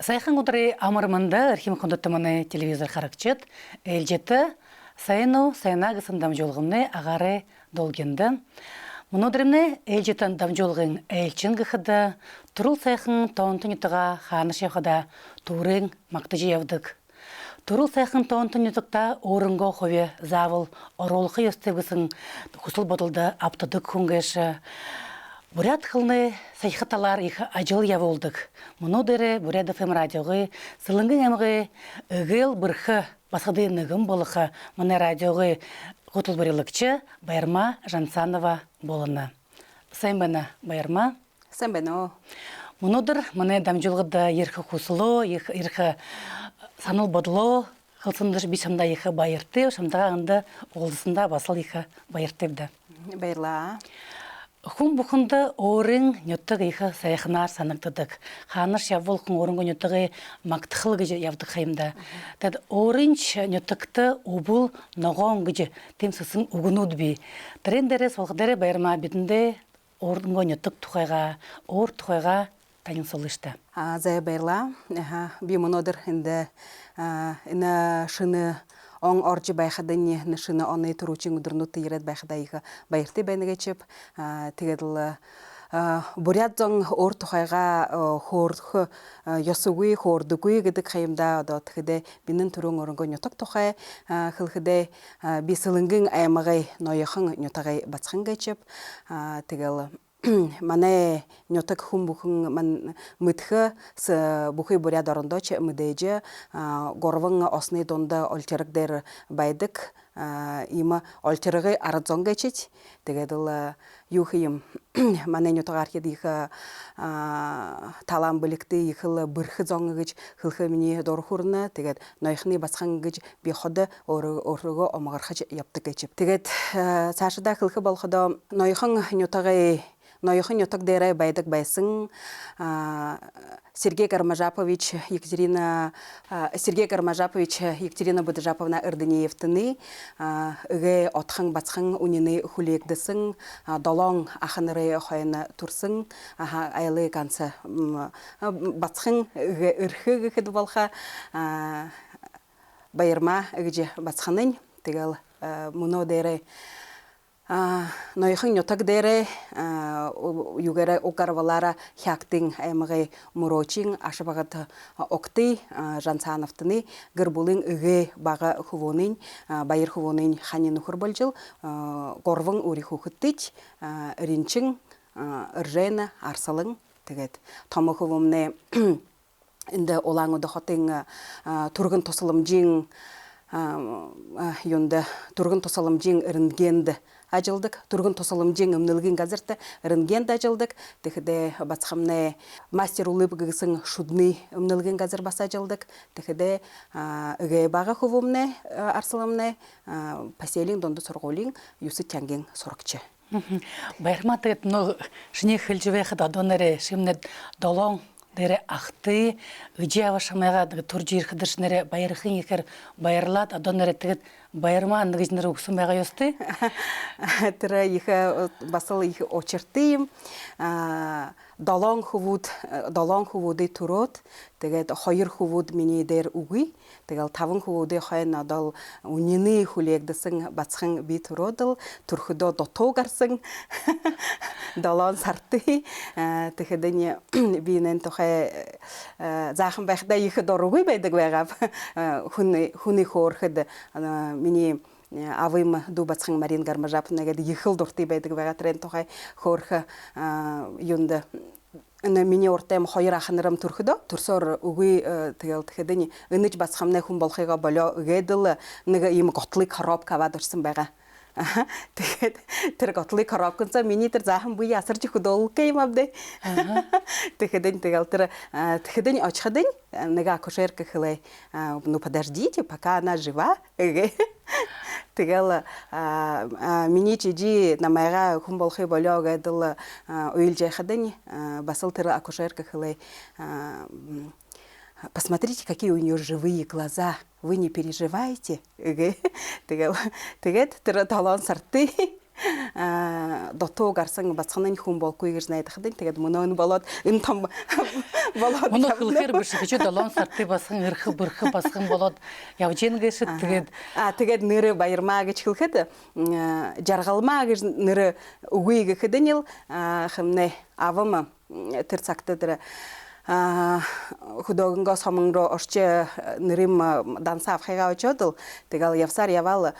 Сайхан өдрийн амарманда архим кондотманы телевизор харагчид ээлжеті сайну сайна гэсэн дамжуулгымны агары долгенді. Мұнодырымны ээлжетін дамжуулгын ээлчин гыхыда турул сайхан тоонтынютыға ханыш явхада турын мақтыжы явдық. Турул сайхан тоонтынютықта орынға хове завыл оролқы естебісін хусыл бодылды аптыдық хунгешы. Бурят хылны сайхаталар их ажыл яволдық. Мұнодыры Бурят ФМ радиоғы сылыңғы әмігі үгіл бұрхы басқыды нүгім болықы мұны радиоғы ғұтыл бұрылықчы Байырма Жансанова болыны. Сайын бәні Байырма? Сайын бәні о. Мұнодыр мұны дамжылғыда ерхі хусылы, ерхі саныл бодылы, қылсынды бисамда ехі байырты, шамдаға аңды олдысында басыл ехі байыртыбды. Байырла. Хун бухында орын нөттігі ехі сайқынар санықтыдық. Ханыш явыл хун орынғы нөттігі мақтықылы гіжі явдық қайымда. Тәд орынч нөттікті обыл ноғон гіжі темсісін ұғынуд бей. Трендері солғыдары байырма бетінде орынғы нөттік тұқайға, ор тұқайға тәнің солышты. Зая байырла. Би мұнодыр інді шыны он оржи байхадыне нышыны оны туручың удырнуты ерет байхадайығы байырты бәйніге чеп. Тегеділ Бурят зоң ор тұхайға хордығы йосугui хордугui гідік қайымда тұхыды бінін түрің орынғы нөтік тұхай. Қылғыды бесіліңгің аймағай нойықың нөтағай бацқын гайчеп. Тегел мане нётак хум бухун ман мытхы с бухой буря дорондоч мыдеже горвың осны донда ольтерик дер байдык има ольтериги арадзонга чить тегедил юхим мане нётак архидих талам биликти ихыл бырхы зонгыч хылхы мини дорхурна тегед нойхны басхангыч биходы орго омгархач яптык чип тегед сашыда хылхы болгодо нойхын нётагы Нойхын нётак дээрай байдык байсын Сергей Кармажапович Екатерина Будыжаповна Ирдынеевтыны үге отхың батхың унины хулиекдісің долон ахыныры хойны турсын айлы канцы батхың үге үрхі гіхіді болға байырма үге батхының тегел мұно дээрай Нойхын нётак дээрэ югара окарвалара хяктың аймағы мурочин ашыбағыт окты Жансановтыны гырбулын үге баға хувонын, байыр хувонын ханин ұхыр болжыл, горвың ұри хухыттыч, ринчин, ыржайны, арсалың тегет. Томы хувомны инді олаңы дұхатын тұрғын тосылым жин рентгенді ажылдық, тұрғын тосылым жин өмнілген газырты рентгенді ажылдық, текіде бацқамны мастер улыбығысын шудны өмнілген газыр баса ажылдық, текіде үгей баға хувымны арсылымны паселин донды сұрғолин юсы тәнген сұрықчы. Байырма тегет, шыне хілжівеқі дадонары шымнет долон Дәрі ақты, үджі авашамайға тұржы ерхідіршінері байырықын екер байырлад, адонары тігіт байырма андығызынары ұқсымайға өсті? Тірі егі басыл егі очыртыйым. Далан хувуды тұрот, тегет хайыр хувуд мені дәр уғый, тегел тавын хувуды хайын адал унины хулегдісің бацқын бей тұродыл, тұрхыда дотоғарсың, далан сарты, тегедіне бейінен тұхай зақын бәқіда егі дорығый бәйдік бәғап, хуны хорхыды мені Авым дубацхың Марин Гармажапынагады ехыл дұрты бәйдігі баға трен тұғай хорхы юнды. Мені ортайым қойыр ақынырым тұрқыды. Тұрсор үгей тігіл тігедіні. Үніч басқамны хүн болқыға бөлі үгейділі. Үнігі емі ғотлы қарап кава дұрсын бәға. Тір ғотлы қарап күнса, мені тір зағым бұй асырчы құдол кейм абды. Тігедін тігіл тір тігедін очқыдын. Үнігі акушерка қылай. Ну, подождите, пока она жива. Тегел мини чиджи намайга хумболхи болёга дыл уилже хадани басыл тыры акушерка хылай. Посмотрите, какие у нее живые глаза. Вы не переживаете? Тегет тыры талон сарты. дотоо гарсан бацханын хүн болгүй гэж найдахдаг. Тэгээд мөнөө болоод энэ том болоод Мөнөө хөлхөр биш гэж 7 сартыг басхан өрх бүрх басхан болоод явж ийн гэж тэгээд тэгээд нэр баярмаа гэж хэлэхэд жаргалмаа гэж нэр үгүй гэхэд нь хэмнэ авам тэр цагт тэр худогнго самнгро орче нэрим данса авхига очоод тэгэл явсаар явал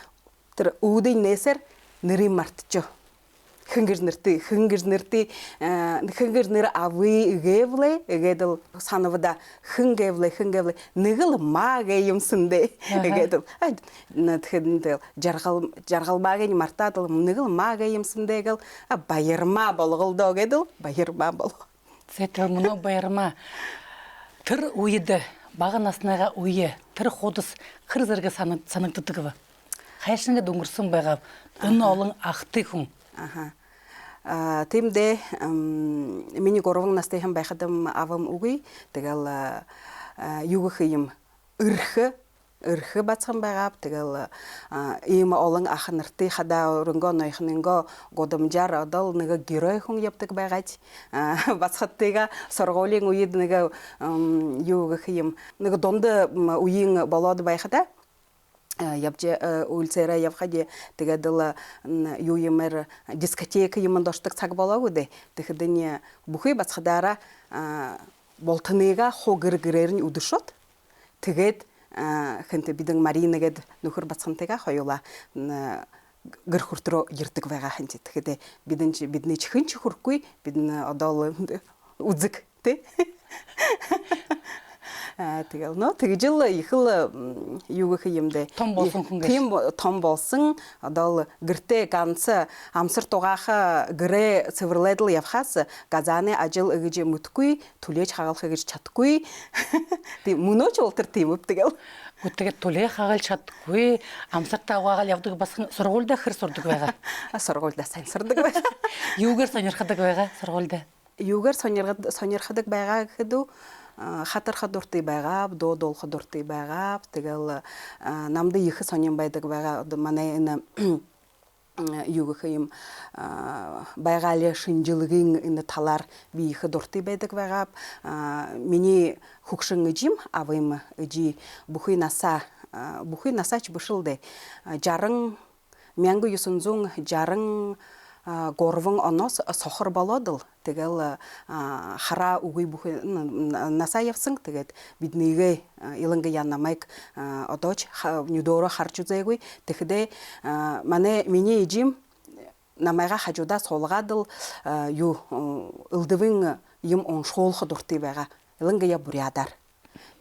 тэр үүдийн нээсэр нэрийн мартчо хингэр нэр ави гэвлэ гэдэл санавда хингэвлэ нэг л маа гэ юмсэндэ гэдэл тэгэхээр жаргалмаагийн мартаад нэг л маа гэ юмсэндэ гэл баярмаа болголдоо гэдэл баярмаа бол тэр мөнөө баярмаа тэр үед бага насныгаа үе тэр худас хэр зэрэг санагддаг вэ? Хайшингэд өнгөрсөн байгаа энэ олон ахтай хүн. Тэмдээ миний 3 настай хэн байхад авам үгүй. Тэгэл юу гэх юм өрх бацхан байгаа. Тэгэл ийм олон ах нартай хадаа өрөнгөө ноёхнынго годомжаар одол нэг герой хүн явдаг байгаач. Бацхаттайга сургуулийн үед нэг юу гэх юм нэг донд үеийн болоод байхада явж үлцээрээ явхад тэгээд л юу юмэр дискотека юм дордог цаг болоогүй дээ. Тэгэхээр бүхий бацхадаараа болтныга хугэр-гэрээр нь өдөршөт. Тэгээд хэнтэй бидэн Марина гэд нөхөр бацхантайга хоёулаа гэр хүртрөө ирдэг байгаа хэнтэй. Тэгэхээр бидний чихэн ч хүрхгүй бидэн одоо үзэг тий. Тэгэл тэгжил их л юу гэх юм дэ том болсон хүн гэж. Тийм том болсон одоо гэртээ ганц амсар тугааха гэрээ цэвэрлэдэл явхаас газааны ажил гэж мэдгүй түлээж хагалах гэж чадахгүй. Тийм мөнөөч ултар тийм үп тэгэл. Тэгээд түлээ хагалж чадахгүй амсартаа угаагаал явдаг бас сургуульд хэр сурдаг байгаа. Сургуульд сайн сурдаг байгаа. Юугаар сонирхдаг байгаа сургуульд? Юугаар сонирхдаг байгаа гэхэд хатарха дуртай байгаа, доодолха дуртай байгаа. Тэгэл намд их сонирн байдаг байгаа. Манай энэ юу гэх юм байгалийн шинжилгээний энэ талаар би их дуртай байдаг байгаа. Миний хөгшин эжим авым эжи бүхий насаач бушилдэ 1960 горвон оноос сохор болоод л тэгэл хараа үгүй бүхий насаа явсан. Тэгээд биднийгээ илэнгэ янамайг одооч нүдөрө харж үзээгүй. Тэгэхдээ миний эжим намайга хажуудаа суулгаад л юу ылдвэн юм оншуулах дуртай байгаа. Илэнгэ я бурядар.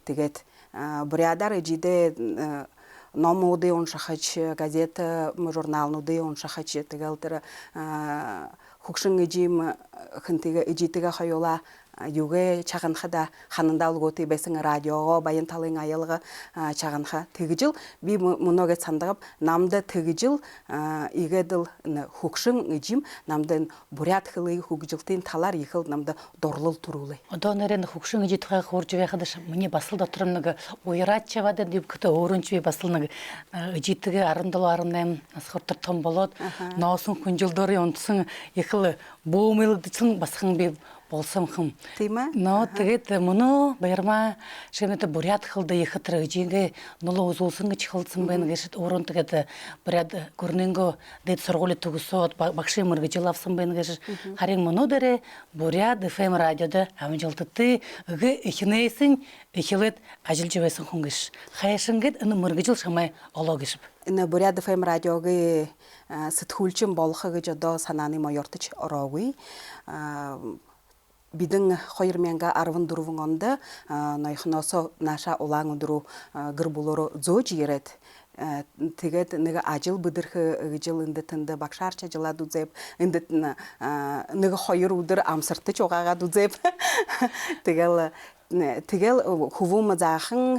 Тэгээд бурядар эжидээ номуудыг уншихаж, газет, журналнуудыг уншихаж тэгэл тэр хөгшин эжим хэнтэйгээ эжитэйгээ хоёулаа юугэ чаганахада ханандаалгуутай байсан радиого баян талын аялга чаганаха тэгжил би мөнөөгөө сандагав намда тэгжил игэдэл хөгшин эжим намда бурят хылыг хөгжилтийн талаар ихэл намда дурлал төрүүлээ. Одоо нэрэн хөгшин эжид тухай хурж байхад миний басал дотор нэг уйраачаваад дэвгтэ өөрөнч би басал нэг эжитэйгээ 17 18 нас хүртэл том болоод ноосон хүнжилдөрийн унтсан ихэл бөөмөлдсөн басхан би болсон хүм. Тийм ээ. Тэгээд мөнөө баярмаа шимэт бурят хылда ихтэр эжингээ нулуу үзүүлсэн гэж хэлсэн байна гэж өөрөө тэгээд бурят гөрнөнгөө дэд сургууль төгсөөд багшийн мөргөж авсан байна гэж харин мөнөө дээрээ бурят FM радиод амжилттай ихнээсэн ихлэд ажиллаж байсан хүн гэж хайшингэд энэ мөргөжл шамай олоо гэж. Энэ бурят FM радиогийн сэтгүүлчин болох гэж одоо санааны моёртож ороогүй. Бидэн 2014 онд ноёхноосо наша улаан өдрөө гэр булороо зөөж ирээд тэгээд нэг ажил бүдэрх гжил эндэтэнд багшаарч ажиллаад үзэв эндэт нэг 2 өдөр амсартаж угаагаад үзэв тэгэл хөвөм заахан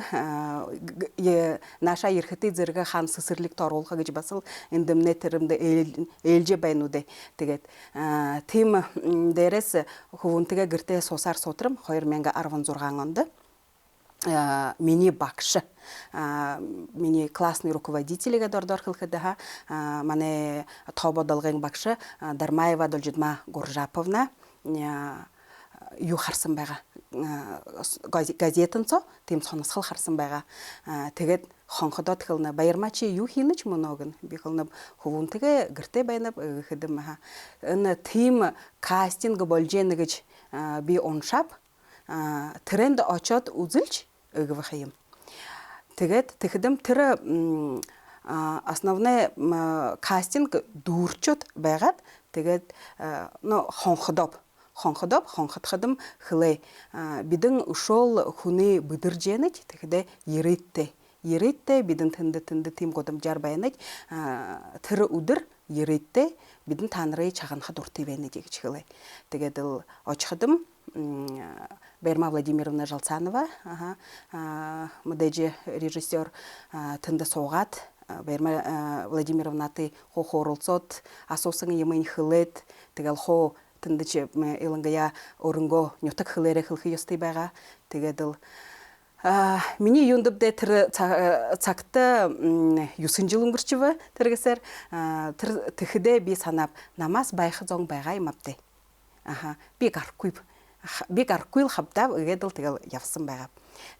наша ирэхтэй зэрэг хаан сэсэрлэгт оруулах гэж басал эндэмнэ тэрэнд ээлж байна уу дээ. Тэгээд тим дээрээс хөвөнтэйгээ гэртээ суусаар сутрам 2016 онд мини бакшы мини классный руководителиге дордор хылхыдаха мане тободолгын бакшы Дармаева Дольжидма Гуржаповна ю харсан байгаа газетынцо тийм соносхол харсан байгаа тэгээд хонходод хылна баярмачи ю хийнэж моногн би хылнаб хувунтэгэ гэрте байнаб хэдэм ха эн тим кастинг болжэн гэж би уншап тренд очоод үзэлж өгөх юм. Тэгээд тэгэхэм тэр основной кастинг дүүрчүүд байгаад тэгээд хонходом хлэ бидэн ушол хүний бүдэржэнэж тэгэхдээ Ерэттэй бидэн тэнд тийм годамжаар байнаж тэр өдөр ерэттэй бидэн та нарын чаганахад уртыг байна гэж хэлээ. Тэгээд л очихдом Берма Владимировна Жалцанова модежи режиссер тэнд суугаад Берма Владимировнаты хооролцоод асуусан юмын хэлээд тэгэл хоо тэнд ч илангая өрөнгөө нютаг хэлээрэ хэлхий ёстой байгаа. Тэгээд л миний юундабдэ тэр цагта 9 жил өнгөрчвэ тэргээсээр тэр тэгэхдээ би санаав намаас байх зон байгаа юм авдэ. Би гарахгүй л хавдав гэдэг л тэгэл явсан байгаа.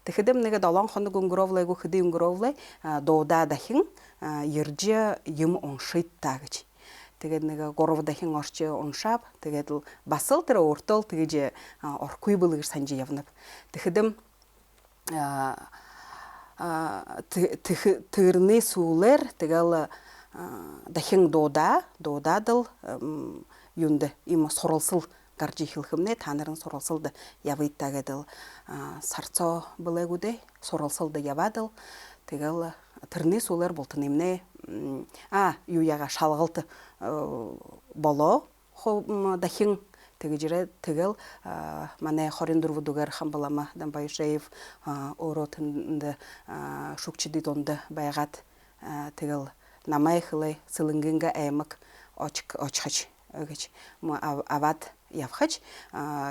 Тэгэхэм нэг 7 хоног өнгөрөөвлэйгөө хэдий өнгөрөөвлэй дуудаа дахин ерж юм уншийт та гэж. Тэгээд нэг 3 дахин орч уншаав. Тэгээд л бас л тэр өөртөө тэгэж орхгүй бол гэж санаж явна. Тэгэхэм тэрний сүүлэр тэгэл дахин дуудаад л юунд им суралцал гарч ихэлхэмнэ та нарын суралцалд явъя гэдэг сарцоо былэгүдэ суралцалд яваад л тэгэл тэрний сүүлэр болт нэмнэ юу яга шалгалт болоо дахин тэгэл манай 24 дугаар Хамбалама Дамбайшеев өөрөө тэнд шүгчди донд байгаад тэгэл намайг хэлээ сэлэнгэнгэ аймаг очихж гэж аваад явхаж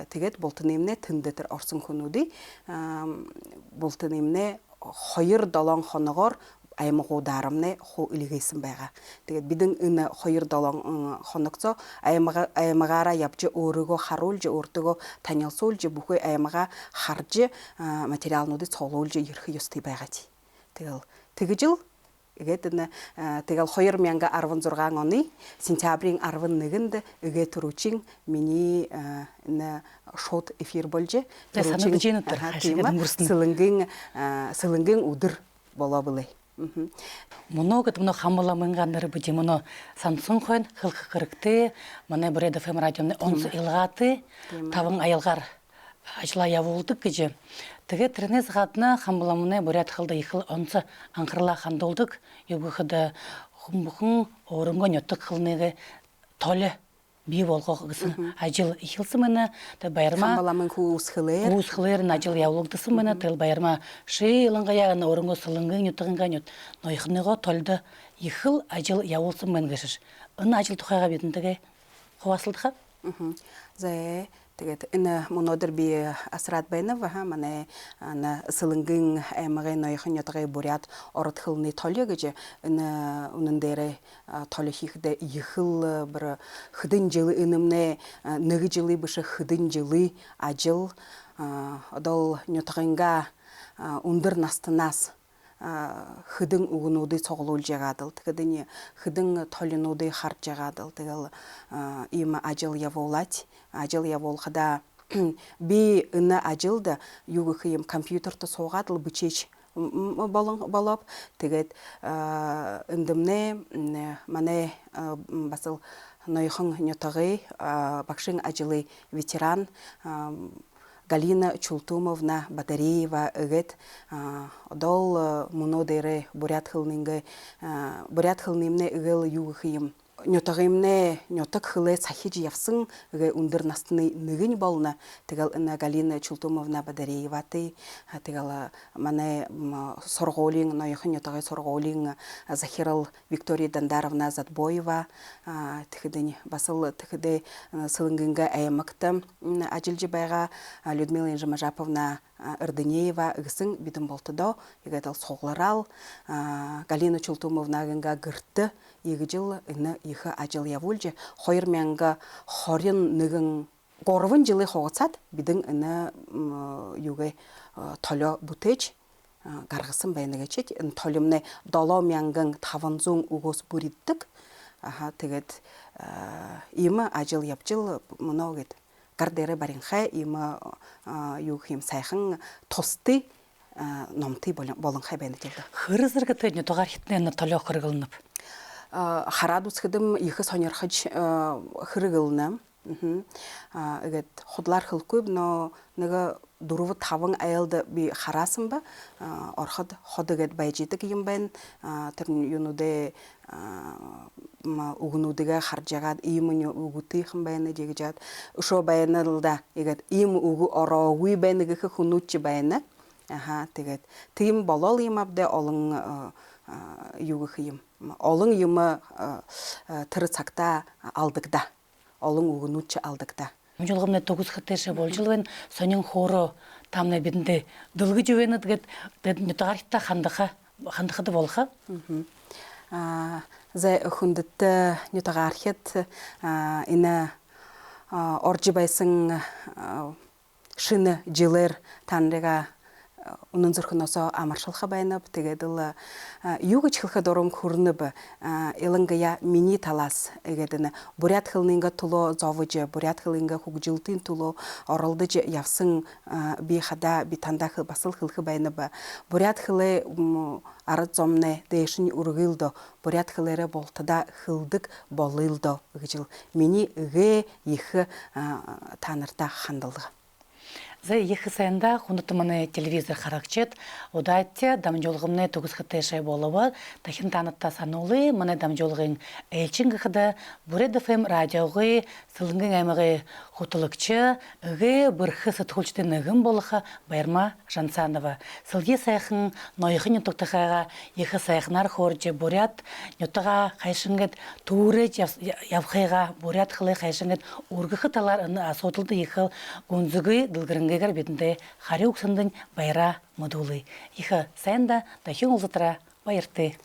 тэгээд болт нэмнэ тэнд тэр орсон хүмүүдий болт нэмнэ 2-7 хоногоор аймагуудармны хуу илгээсэн байгаа. Тэгээд бидэн энэ 2-7 хоногцоо аймагаараа явж өөрийгөө харуулж өөртөө танилцуулж бүхий аймагаа харж материалнуудыг цуглуулж ирэх ёстой байгаа. Тэгэж л тэгээд тэгэл 2016 оны сентябрийн 11-нд төрүүчийн миний шууд эфир болж сэлэнгийн өдөр болоо билээ. Много хамбаламынгандар бити моно Самсунхон хылхы кырыкты мана Бурят ФМ радионы онс илгаты тавын аялгар ажла явуулдык гэж. Тэгээд тэрнээс гадна хамбаламны Бурят хылда ихл онс анхарла хандуулдык югөхөд хүмбхэн өрөнгө нётөк хылныгы толе бий болгох гэсэн ажил ихэлсэн мэнэ. Тэг баярма хамбаламын хүүсхлэр ажил явуулдсан мэнэ. Тэл баярма шийлангая өрөнгө сылынгын нётгынга нёт ноёхныгоо толды ихэл ажил явуулсан мэн гэшш. Энэ ажил тухайга бидэнтэгэ хуваасалдыха. Зэ тэгээд энэ монодер би асрат байнав манай сылынгын аймагын ноёхын нётгай Бурят ород хылны толё гэж энэ үнэн дээрээ толё хийхдээ ихэл бір хэдэн жил энэмнэ нэг жилийн биш хэдэн жилийн ажил одол нётгынга өндөр настанаас хэдэн үгнүүдийг цуглуулж ягаад л тэгэхэд энэ хэдэн толинуудыг харж ягаад л тэгэл ийм ажил явуулхада би энэ ажилд юу гэх юм компьютерт суугаад л бичиж болов тэгээд эндэмнэ манай бас л ноёхон нётгый багшин ажлы ветеран Галина Чултумовна Батареева эгэт одол монодере Бурят хылныңгы эгэл юу гэх юм нётагымне нётак хылы сахиж явсан гэ өндөр настны нэгэн болно. Тэгэл энэ Галина Чултумовна Батарееваты тэгэл манай сургуулийн ноёхон нётагай сургуулийн захирал Виктория Дандаровна Задбоева тэгэхэд басыл тэгэхэд сэлэнгэнгэ аймагт ажиллаж байгаа Людмила Инжамажаповна Эрденеева гисэн бидэн болтодо игедал согларал Галина Чултумовнаганга гырты игжил ины ихе ажил явуулж 2021 3 жылы хогоцаад бидэн ины юугэ толо бүтээж гаргасан байна гэж энэ толимны 7500 үгөөс бүриддэг. Тэгээд ийм ажил явжил мөнөө гэд гардэрэ баринхай ийм юу хэм сайхан тустай номтой болонхай байна гэдэг. Хөрөсөргөтэй нутгаар хитнэ толио хөргөлнөв. Хараад үсгэдэм их сонирхож хөргөлнө. Ингээд худлаар хөлгүй но нэг 4-5 айлд би хараасан ба орход ходгээд байж идэг юм байна. Тэр юунуудэ үгнүүдгээ харж ягаад ийм үгүтийнхэн байна гэж өшөө байна л да. Тэгээд ийм үг ороогүй байна гэх хүмүүч байна. Тэгээд тийм болол юм авдэ олон юу гэх юм. Олон юм тэр цагта алдагда. Олон үгнүүч алдагда. Жолгомны төгсгөтэйшээ болж байна. Сонин хоороо тамна бидэндээ дөлгөж ивэнэд гэд нутгаар хитта хандахад болха. За хүндэт нутгаар хит энэ оржи байсан шинэ жилэр танрыга үнэн зөрхнөөсөө амаршилха байна. Тэгээд л юу гэж хэлэхэд урам хүрнэб элэнгая миний талаас гэдэг нь бурят хылнынга тулоо зовж бурят хылнынга хөгжилтийн тулоо оролдож явсан би хада би тандах басал хэлэх байна ба бурят хылы ард зомны дэшин үргэлдө бурят хылэрэ болтада хылдэг болылдо гэж миний гэ их танарта хандалга. За их сайында хүндэтманы телевизор харагчет удайтя дамжуулгымны төгсгөтэйшээ болова дахин танытта сануулы маны дамжуулгын элчингихда Бүред ФМ радиогы сылынгын аймагы хутылыкчы гэ бырхы сэтгүүлчдэн нэгэн болха Баярма Жансанова сылги сайхан ноёхын нутагтахага их сайхнар хорж бурят нютага хайшингэд түүрэж явхыга бурят хылы хайшингэд үргэх талар асуудалды их гүнзүгэй дылгырынгэгэр бидэндээ хариуг сандын баяра модулы их сайнда дахин улзатара баярты.